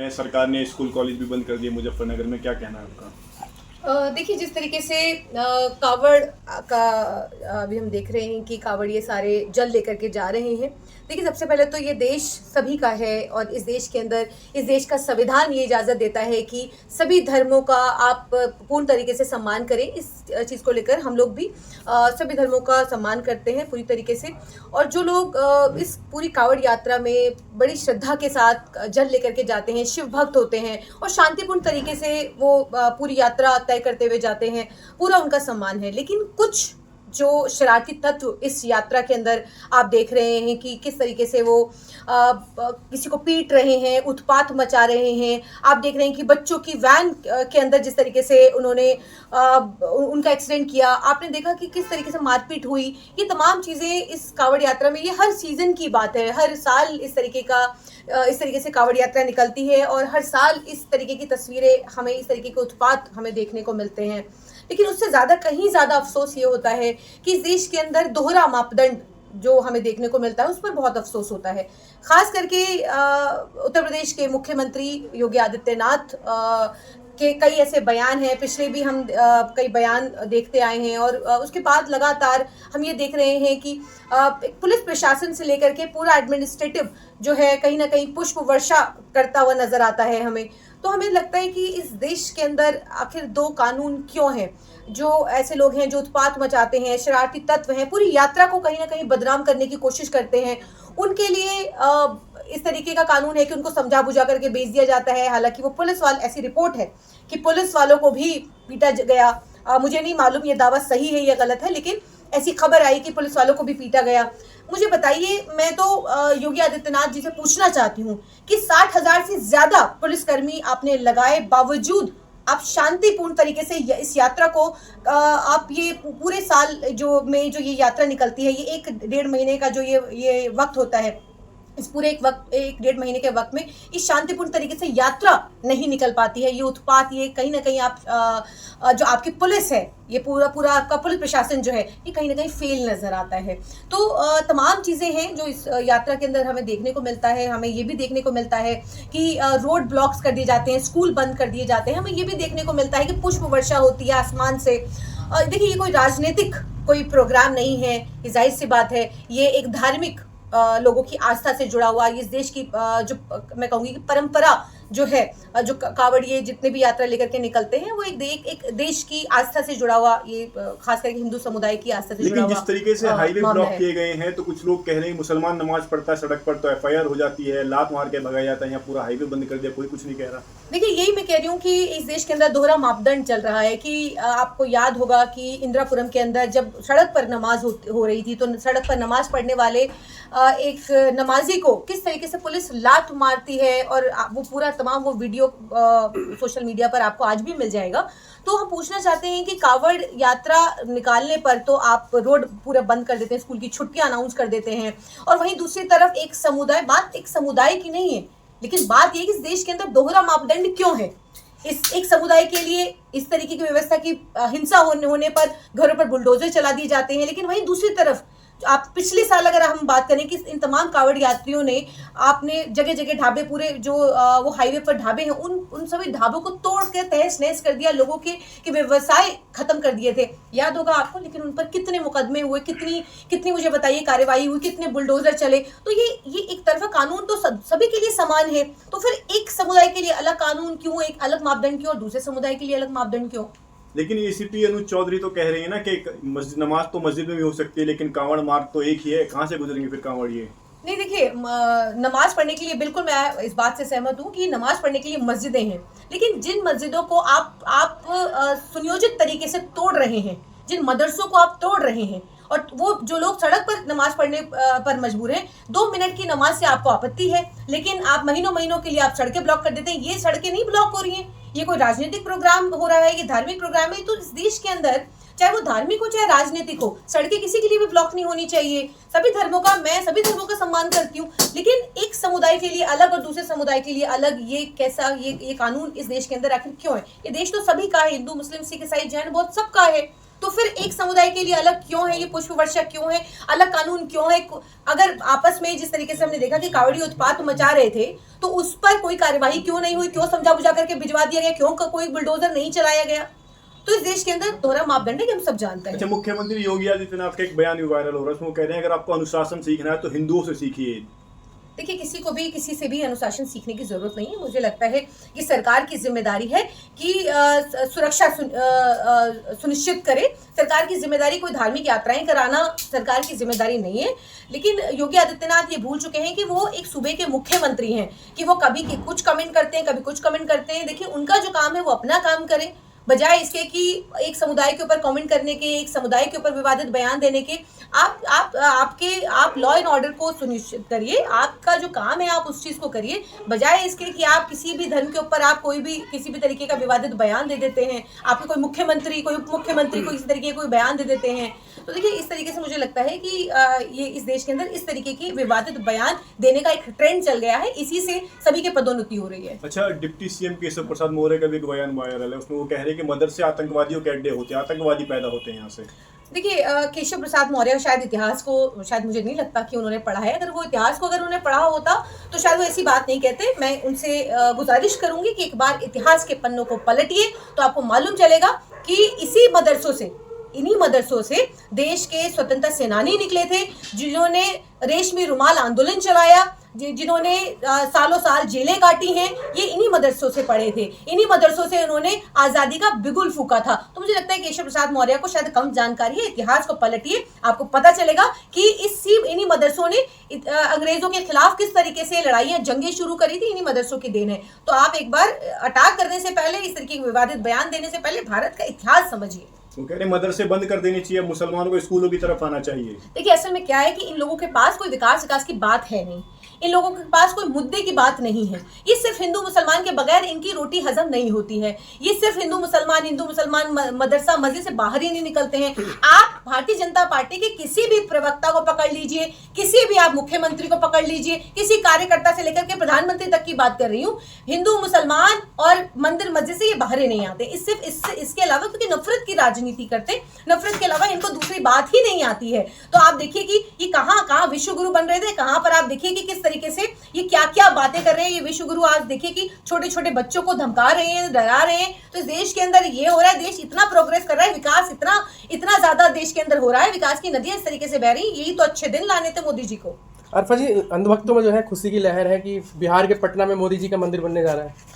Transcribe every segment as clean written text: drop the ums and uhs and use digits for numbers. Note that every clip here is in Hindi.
हैं, सरकार ने स्कूल कॉलेज भी बंद कर दिए मुजफ्फरनगर में, क्या कहना है आपका? देखिए, जिस तरीके से कावड़ का अभी हम देख रहे हैं कि कावड़ ये सारे जल लेकर के जा रहे हैं। देखिए, सबसे पहले तो ये देश सभी का है और इस देश के अंदर इस देश का संविधान ये इजाज़त देता है कि सभी धर्मों का आप पूर्ण तरीके से सम्मान करें। इस चीज़ को लेकर हम लोग भी सभी धर्मों का सम्मान करते हैं पूरी तरीके से। और जो लोग इस पूरी कावड़ यात्रा में बड़ी श्रद्धा के साथ जल लेकर के जाते हैं, शिव भक्त होते हैं और शांतिपूर्ण तरीके से वो पूरी यात्रा तय करते हुए जाते हैं, पूरा उनका सम्मान है। लेकिन कुछ जो शरारती तत्व इस यात्रा के अंदर आप देख रहे हैं कि किस तरीके से वो किसी को पीट रहे हैं, उत्पात मचा रहे हैं। आप देख रहे हैं कि बच्चों की वैन के अंदर जिस तरीके से उन्होंने उनका एक्सीडेंट किया, आपने देखा कि किस तरीके से मारपीट हुई। ये तमाम चीज़ें इस कावड़ यात्रा में, ये हर सीज़न की बात है। हर साल इस तरीके से कावड़ यात्रा निकलती है और हर साल इस तरीके की तस्वीरें हमें, इस तरीके के उत्पात हमें देखने को मिलते हैं। लेकिन उससे कहीं ज़्यादा अफसोस ये होता है कि इस देश के अंदर दोहरा मापदंड जो हमें देखने को मिलता है, उस पर बहुत अफसोस होता है। खास करके उत्तर प्रदेश के मुख्यमंत्री योगी आदित्यनाथ के कई ऐसे बयान हैं, पिछले भी हम कई बयान देखते आए हैं और उसके बाद लगातार हम ये देख रहे हैं कि पुलिस प्रशासन से लेकर के पूरा एडमिनिस्ट्रेटिव जो है कहीं ना कहीं पुष्प वर्षा करता हुआ नजर आता है हमें। तो हमें लगता है कि इस देश के अंदर आखिर दो कानून क्यों हैं? जो ऐसे लोग हैं जो उत्पात मचाते हैं, शरारती तत्व हैं, पूरी यात्रा को कहीं ना कहीं बदनाम करने की कोशिश करते हैं, उनके लिए इस तरीके का कानून है कि उनको समझा बुझा करके भेज दिया जाता है। हालांकि वो पुलिस वाले, ऐसी रिपोर्ट है कि पुलिस वालों को भी पीटा गया। मुझे नहीं मालूम ये दावा सही है या गलत है, लेकिन ऐसी खबर आई कि पुलिस वालों को भी पीटा गया। मुझे बताइए, मैं तो योगी आदित्यनाथ जी से पूछना चाहती हूँ कि 60,000 से ज्यादा पुलिसकर्मी आपने लगाए, बावजूद आप शांतिपूर्ण तरीके से इस यात्रा को आप ये पूरे साल जो ये यात्रा निकलती है, ये 1-1.5 महीने का जो ये वक्त होता है, इस पूरे 1-1.5 महीने के वक्त में इस शांतिपूर्ण तरीके से यात्रा नहीं निकल पाती है। ये उत्पात, ये कहीं ना कहीं आप जो आपकी पुलिस है, ये पूरा आपका पुलिस प्रशासन जो है, ये कहीं ना कहीं फेल नजर आता है। तो तमाम चीज़ें हैं जो इस यात्रा के अंदर हमें देखने को मिलता है। हमें ये भी देखने को मिलता है कि रोड ब्लॉक्स कर दिए जाते हैं, स्कूल बंद कर दिए जाते हैं। हमें ये भी देखने को मिलता है कि पुष्प वर्षा होती है आसमान से। देखिए, ये कोई राजनीतिक कोई प्रोग्राम नहीं है, ये जाहिर सी बात है, ये एक धार्मिक लोगों की आस्था से जुड़ा हुआ, इस देश की जो मैं कहूँगी कि परंपरा जो है, जो कावड़िए जितने भी यात्रा लेकर के निकलते हैं, वो एक देश की आस्था से जुड़ा हुआ, ये खास करके हिंदू समुदाय की आस्था से जुड़ा हुआ। लेकिन जिस तरीके से हाईवे ब्लॉक किए गए हैं, तो कुछ लोग कह रहे हैं मुसलमान नमाज पढ़ता है सड़क पर तो FIR हो जाती है, लात मार के भगाया जाता है, यहाँ पूरा हाईवे बंद कर दिया, कोई कुछ नहीं कह रहा। देखिए, यही मैं कह रही हूँ कि इस देश के अंदर दोहरा मापदंड चल रहा है कि आपको याद होगा कि इंदिरापुरम के अंदर जब सड़क पर नमाज हो रही थी, तो सड़क पर नमाज पढ़ने वाले एक नमाजी को किस तरीके से पुलिस लात मारती है, और वो पूरा तमाम वो वीडियो सोशल मीडिया पर आपको आज भी मिल जाएगा। तो हम पूछना चाहते हैं कि कावड़ यात्रा निकालने पर तो आप रोड पूरा बंद कर देते हैं, स्कूल की छुट्टियां अनाउंस कर देते हैं, और वहीं दूसरी तरफ एक समुदाय की नहीं है, लेकिन बात यह कि इस देश के अंदर दोहरा मापदंड क्यों है? इस एक समुदाय के लिए इस तरीके की व्यवस्था की हिंसा होने पर घरों पर बुलडोजर चला दिए जाते हैं, लेकिन वहीं दूसरी तरफ आप पिछले साल अगर हम बात करें कि इन तमाम कावड़ यात्रियों ने, आपने जगह जगह ढाबे, पूरे जो वो हाईवे पर ढाबे हैं, उन सभी ढाबों को तोड़ के तहस नहस कर दिया, लोगों के व्यवसाय खत्म कर दिए थे, याद होगा आपको। लेकिन उन पर कितने मुकदमे हुए, कितनी मुझे बताइए कार्रवाई हुई, कितने बुलडोजर चले। तो ये एक तरफा कानून तो सभी के लिए समान है, तो फिर एक समुदाय के लिए अलग कानून क्यों, एक अलग मापदंड क्यों, और दूसरे समुदाय के लिए अलग मापदंड क्यों? लेकिन ACP अनुज चौधरी तो कह रही है ना कि नमाज तो मस्जिद में भी हो सकती है, लेकिन कांवड़ मार्ग तो एक ही है, कहाँ से गुजरेंगे फिर कांवड़िए? नहीं, देखिए, नमाज पढ़ने के लिए बिल्कुल मैं इस बात से सहमत हूँ कि नमाज पढ़ने के लिए मस्जिदें हैं, लेकिन जिन मस्जिदों को आप सुनियोजित तरीके से तोड़ रहे हैं, जिन मदरसों को आप तोड़ रहे हैं, और वो जो लोग सड़क पर नमाज पढ़ने पर मजबूर हैं, 2 मिनट की नमाज से आपको आपत्ति है, लेकिन आप महीनों के लिए आप सड़कें ब्लॉक कर देते हैं। ये सड़कें नहीं ब्लॉक हो रही हैं, ये कोई राजनीतिक प्रोग्राम हो रहा है, ये धार्मिक प्रोग्राम है। तो इस देश के अंदर चाहे वो धार्मिक हो चाहे राजनीतिक हो, सड़कें किसी के लिए भी ब्लॉक नहीं होनी चाहिए। मैं सभी धर्मों का सम्मान करती हूँ, लेकिन एक समुदाय के लिए अलग और दूसरे समुदाय के लिए अलग, ये कैसा ये कानून इस देश के अंदर आखिर क्यों है? ये देश तो सभी का है, हिंदू, मुस्लिम, सिख, ईसाई, जैन, बौद्ध सबका है। तो फिर एक समुदाय के लिए अलग क्यों है ये पुष्प वर्षा, क्यों है अलग कानून, क्यों है? अगर आपस में जिस तरीके से हमने देखा कि कावड़ी उत्पात मचा रहे थे, तो उस पर कोई कार्यवाही क्यों नहीं हुई, क्यों समझा बुझा करके भिजवा दिया गया, क्यों कोई बुलडोजर नहीं चलाया गया? तो इस देश के अंदर दोहरा मापदंड है कि हम सब जानते हैं। अच्छा, मुख्यमंत्री योगी आदित्यनाथ का एक बयान भी वायरल हो रहा है, उसमें वो कह रहे हैं अगर आपको अनुशासन सीखना है तो हिंदुओं से सीखिए। देखिए, किसी को भी किसी से भी अनुशासन सीखने की जरूरत नहीं है। मुझे लगता है कि सरकार की जिम्मेदारी है कि सुरक्षा सुनिश्चित करे। सरकार की जिम्मेदारी कोई धार्मिक यात्राएं कराना सरकार की जिम्मेदारी नहीं है। लेकिन योगी आदित्यनाथ ये भूल चुके हैं कि वो एक सूबे के मुख्यमंत्री हैं, कि वो कभी कुछ कमेंट करते हैं, कभी कुछ कमेंट करते हैं। देखिए, उनका जो काम है वो अपना काम करें, बजाय इसके कि एक समुदाय के ऊपर कमेंट करने के, एक समुदाय के ऊपर विवादित बयान देने के। आप लॉ एंड ऑर्डर को सुनिश्चित करिए, आपका जो काम है आप उस चीज को करिए, बजाय इसके कि आप किसी भी धर्म के ऊपर आप कोई भी किसी भी तरीके का विवादित बयान दे देते हैं, आपके कोई मुख्यमंत्री कोई उप मुख्यमंत्री को इस तरीके कोई बयान दे देते हैं। तो देखिए, इस तरीके से मुझे लगता है कि ये इस देश के अंदर इस तरीके की विवादित बयान देने का एक ट्रेंड चल गया है, इसी से सभी की पदोन्नति हो रही है। अच्छा, डिप्टी सीएम केशव प्रसाद मौर्य का भी एक बयान वायरल है, उसमें वो कह रहे हैं कि मदरसे आतंकवादियों के अड्डे होते हैं, आतंकवादी पैदा होते हैं यहाँ से। देखिए, केशव प्रसाद मौर्य शायद इतिहास को, शायद मुझे नहीं लगता कि उन्होंने पढ़ा है। अगर वो इतिहास को अगर उन्होंने पढ़ा होता तो शायद वो ऐसी बात नहीं कहते। मैं उनसे गुजारिश करूंगी कि एक बार इतिहास के पन्नों को पलटिए तो आपको मालूम चलेगा कि इन्हीं मदरसों से देश के स्वतंत्रता सेनानी निकले थे, जिन्होंने रेशमी रुमाल आंदोलन चलाया, जिन्होंने सालों साल जेलें काटी हैं, ये इन्हीं मदरसों से पढ़े थे। इन्हीं मदरसों से उन्होंने आज़ादी का बिगुल फूका था। तो मुझे लगता है केशव प्रसाद मौर्य को शायद कम जानकारी है। इतिहास को पलटिए, आपको पता चलेगा कि इन्हीं मदरसों ने अंग्रेजों के खिलाफ किस तरीके से लड़ाइयाँ जंगें शुरू करी थी, इन्हीं मदरसों की देन है। तो आप एक बार अटैक करने से पहले, इस तरीके के विवादित बयान देने से पहले भारत का इतिहास समझिए। वो कह रहे मदरसे बंद कर देनी चाहिए, मुसलमानों को स्कूलों की तरफ आना चाहिए। देखिए, असल में क्या है कि इन लोगों के पास कोई विकास की बात है नहीं, इन लोगों के पास कोई मुद्दे की बात नहीं है। ये सिर्फ हिंदू मुसलमान के बगैर इनकी रोटी हजम नहीं होती है। ये सिर्फ हिंदू मुसलमान मदरसा मस्जिद से बाहर ही नहीं निकलते हैं। आप भारतीय जनता पार्टी के किसी भी प्रवक्ता को पकड़ लीजिए, किसी भी आप मुख्यमंत्री को पकड़ लीजिए, किसी कार्यकर्ता से लेकर के प्रधानमंत्री तक की बात कर रही हूँ, हिंदू मुसलमान और मंदिर मस्जिद से ये बाहर ही नहीं आते। इसके अलावा, क्योंकि नफरत की राजनीति करते, नफरत के अलावा इनको दूसरी बात ही नहीं आती है। तो आप देखिए कि ये कहाँ विश्व गुरु बन रहे थे, कहाँ पर आप देखिए कि किस तरीके से ये क्या क्या बातें कर रहे हैं ये विश्व गुरु। आज देखिए कि छोटे छोटे बच्चों को धमका रहे हैं, डरा रहे हैं। तो इस देश के अंदर ये हो रहा है, देश इतना प्रोग्रेस कर रहा है, विकास इतना ज्यादा देश के अंदर हो रहा है, विकास की नदियां इस तरीके से बह रही। यही तो अच्छे दिन लाने थे मोदी जी को। अरफा जी, अंधभक्तों में जो है खुशी की लहर है कि बिहार के पटना में मोदी जी का मंदिर बनने जा रहा है।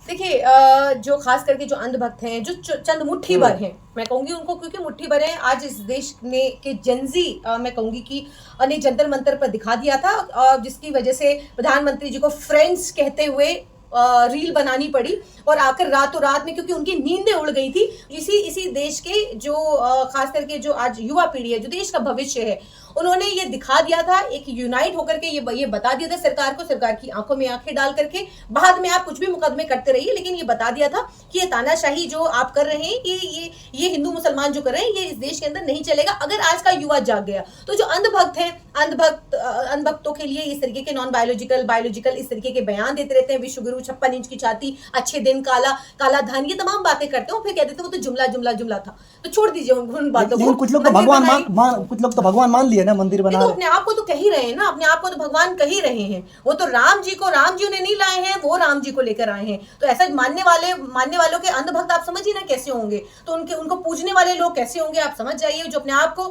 देखिए, जो खास करके जो अंधभक्त हैं, जो चंद मुट्ठी भर हैं, मैं कहूंगी उनको, क्योंकि मुट्ठी भर हैं। आज इस देश ने के जनजी मैं कहूंगी कि ने जंतर मंतर पर दिखा दिया था, जिसकी वजह से प्रधानमंत्री जी को फ्रेंड्स कहते हुए रील बनानी पड़ी, और आकर रातों रात में, क्योंकि उनकी नींदें उड़ गई थी, इसी देश के जो खास करके जो आज युवा पीढ़ी है, जो देश का भविष्य है, उन्होंने ये दिखा दिया था, एक यूनाइट होकर के ये बता दिया था सरकार को, सरकार की आंखों में आंखें डाल करके। बाद में आप कुछ भी मुकदमे करते रहिए, लेकिन ये बता दिया था कि ये तानाशाही जो आप कर रहे हैं, ये हिंदू मुसलमान जो कर रहे हैं, ये इस देश के अंदर नहीं चलेगा। अगर आज का युवा जाग गया तो जो अंधभक्त हैं, अंधभक्तों के लिए इस तरीके के नॉन बायोलॉजिकल इस तरीके के बयान देते रहते हैं। विश्व गुरु 56 इंच की छाती, अच्छे दिन, काला धन, ये तमाम बातें करते हैं, फिर कहते थे वो तो जुमला था। तो छोड़ दीजिए उन बातों को। कुछ लोग तो भगवान मान लिए ना, मंदिर बना तो अपने आप को तो कह ही रहे हैं ना, अपने आप को तो भगवान कह ही रहे हैं। वो तो राम जी उन्हें नहीं लाए हैं, वो राम जी को लेकर आए हैं। तो ऐसा मानने वालों के अंधभक्त आप समझिए ना कैसे होंगे, तो उनको पूजने वाले लोग कैसे होंगे आप समझ जाइए, जो अपने आप को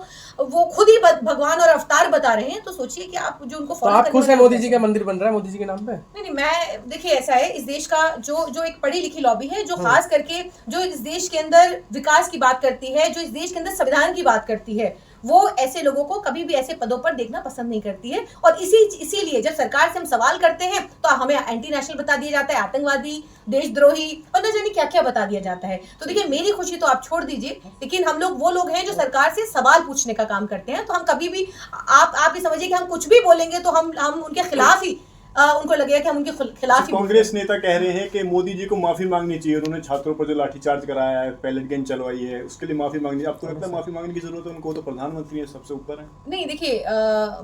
वो खुद ही भगवान और अवतार बता रहे हैं। तो सोचिए कि आप जो उनको तो आप खुश हैं मोदी जी का मंदिर बन रहा है मोदी जी के नाम पे? नहीं, मैं देखिए, ऐसा है, इस देश का जो एक पढ़ी लिखी लॉबी है, जो खास करके जो इस देश के अंदर विकास की बात करती है, जो इस देश के अंदर संविधान की बात करती है, वो ऐसे लोगों को कभी भी ऐसे पदों पर देखना पसंद नहीं करती है। और इसीलिए जब सरकार से हम सवाल करते हैं तो हमें एंटी नेशनल बता दिया जाता है, आतंकवादी, देशद्रोही, और न जाने क्या क्या बता दिया जाता है। तो देखिए, मेरी खुशी तो आप छोड़ दीजिए, लेकिन हम लोग वो लोग हैं जो सरकार से सवाल पूछने का काम करते हैं। तो हम कभी भी आप ये समझिए कि हम कुछ भी बोलेंगे तो हम उनके खिलाफ ही उनको लगेगा कि हम उनके खिलाफ ही कांग्रेस नेता कह रहे हैं कि मोदी जी को माफी मांगनी चाहिए, उन्होंने छात्रों पर जो लाठीचार्ज कराया है, पैलेट गन चलवाई है, उसके लिए माफी मांगनी। अब तो लगता है माफी मांगने की जरूरत है उनको, तो प्रधानमंत्री है, सबसे ऊपर है। नहीं देखिए,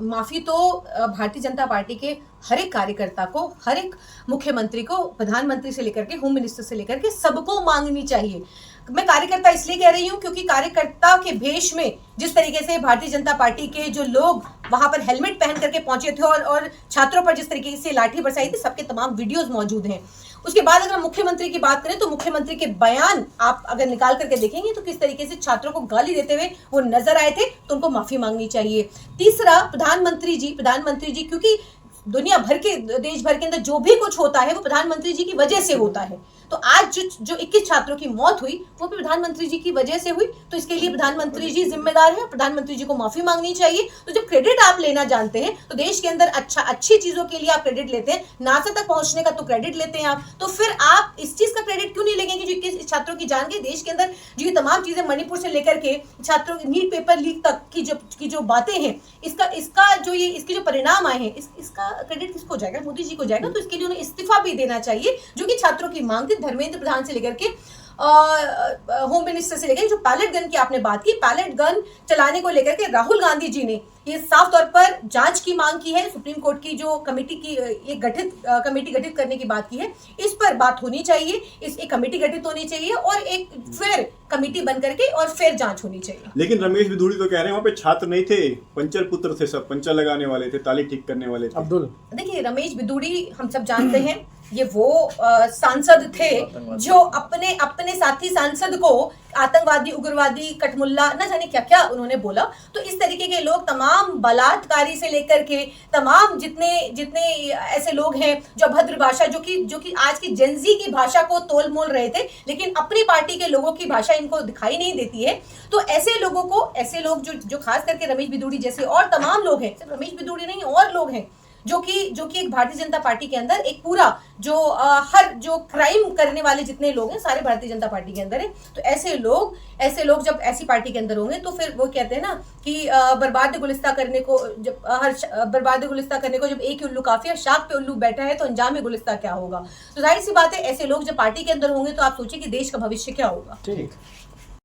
माफी तो भारतीय जनता पार्टी के हर एक कार्यकर्ता को, हर एक मुख्यमंत्री को, प्रधानमंत्री से लेकर के होम मिनिस्टर से लेकर के सबको मांगनी चाहिए। मैं कार्यकर्ता इसलिए कह रही हूं क्योंकि कार्यकर्ता के भेष में जिस तरीके से भारतीय जनता पार्टी के जो लोग वहां पर हेलमेट पहन करके पहुंचे थे और छात्रों पर जिस तरीके से लाठी बरसाई थी, सबके तमाम वीडियोस मौजूद हैं। उसके बाद अगर मुख्यमंत्री की बात करें तो मुख्यमंत्री के बयान आप अगर निकाल करके देखेंगे तो किस तरीके से छात्रों को गाली देते हुए वो नजर आए थे, तो उनको माफी मांगनी चाहिए। तीसरा, प्रधानमंत्री जी क्योंकि दुनिया भर के, देश भर के अंदर जो भी कुछ होता है वो प्रधानमंत्री जी की वजह से होता है। तो आज जो 21 छात्रों की मौत हुई वो भी प्रधानमंत्री जी की वजह से हुई, तो इसके लिए प्रधानमंत्री जी जिम्मेदार है, प्रधानमंत्री जी को माफी मांगनी चाहिए। तो जब क्रेडिट आप लेना जानते हैं तो देश के अंदर अच्छी चीजों के लिए आप क्रेडिट लेते हैं, नासा तक पहुंचने का तो क्रेडिट लेते हैं आप, तो फिर आप इस चीज का क्रेडिट क्यों नहीं लेंगे कि जो 21 छात्रों की जान गई? देश के अंदर जो ये तमाम चीजें मणिपुर से लेकर के छात्रों की नीट पेपर लीक तक की जो बातें हैं, इसके जो परिणाम आए हैं, इसका क्रेडिट किसको जाएगा? मोदी जी को जाएगा। तो इसके लिए उन्हें इस्तीफा भी देना चाहिए, जो कि छात्रों की मांग थी। धर्मेंद्र प्रधान से लेकर के होम मिनिस्टर से लेकर जो पैलेट गन की आपने बात की, पैलेट गन चलाने को लेकर के राहुल गांधी जी ने ये साफ तौर पर जांच की मांग की है। सुप्रीम कोर्ट की जो कमेटी की एक कमेटी गठित करने की बात की है, इस पर बात होनी चाहिए, एक कमेटी गठित होनी चाहिए और एक फिर कमेटी बन करके और फिर जांच होनी चाहिए। लेकिन रमेश बिधूड़ी तो कह रहे हैं वहाँ पे छात्र नहीं थे, पंचर पुत्र थे, सब पंचर लगाने वाले थे, ताली ठीक करने वाले थे। अब्दुल, देखिए, रमेश बिधूड़ी हम सब जानते हैं, ये वो सांसद थे जो अपने साथी सांसद को आतंकवादी, उग्रवादी, कठमुल्ला, न जाने क्या क्या उन्होंने बोला। तो इस तरीके के लोग, तमाम बलात्कारी से लेकर के तमाम जितने ऐसे लोग हैं जो अभद्र भाषा, जो कि आज की जेनजी की भाषा को तोल मोल रहे थे, लेकिन अपनी पार्टी के लोगों की भाषा इनको दिखाई नहीं देती है। तो ऐसे लोग जो खास करके रमेश बिधूड़ी जैसे और तमाम लोग हैं, सिर्फ रमेश बिधूड़ी नहीं और लोग हैं जो कि एक भारतीय जनता पार्टी के अंदर एक पूरा जो क्राइम करने वाले जितने लोग हैं सारे भारतीय जनता पार्टी के अंदर है। तो ऐसे लोग जब ऐसी पार्टी के अंदर होंगे तो फिर वो कहते हैं ना कि बर्बाद गुलिस्ता करने को जब एक ही उल्लू काफी है, शाख पे उल्लू बैठा है तो अंजाम में गुलिस्ता क्या होगा। तो जाहिर सी बात है, ऐसे लोग जब पार्टी के अंदर होंगे तो आप सोचिए कि देश का भविष्य क्या होगा। ठीक।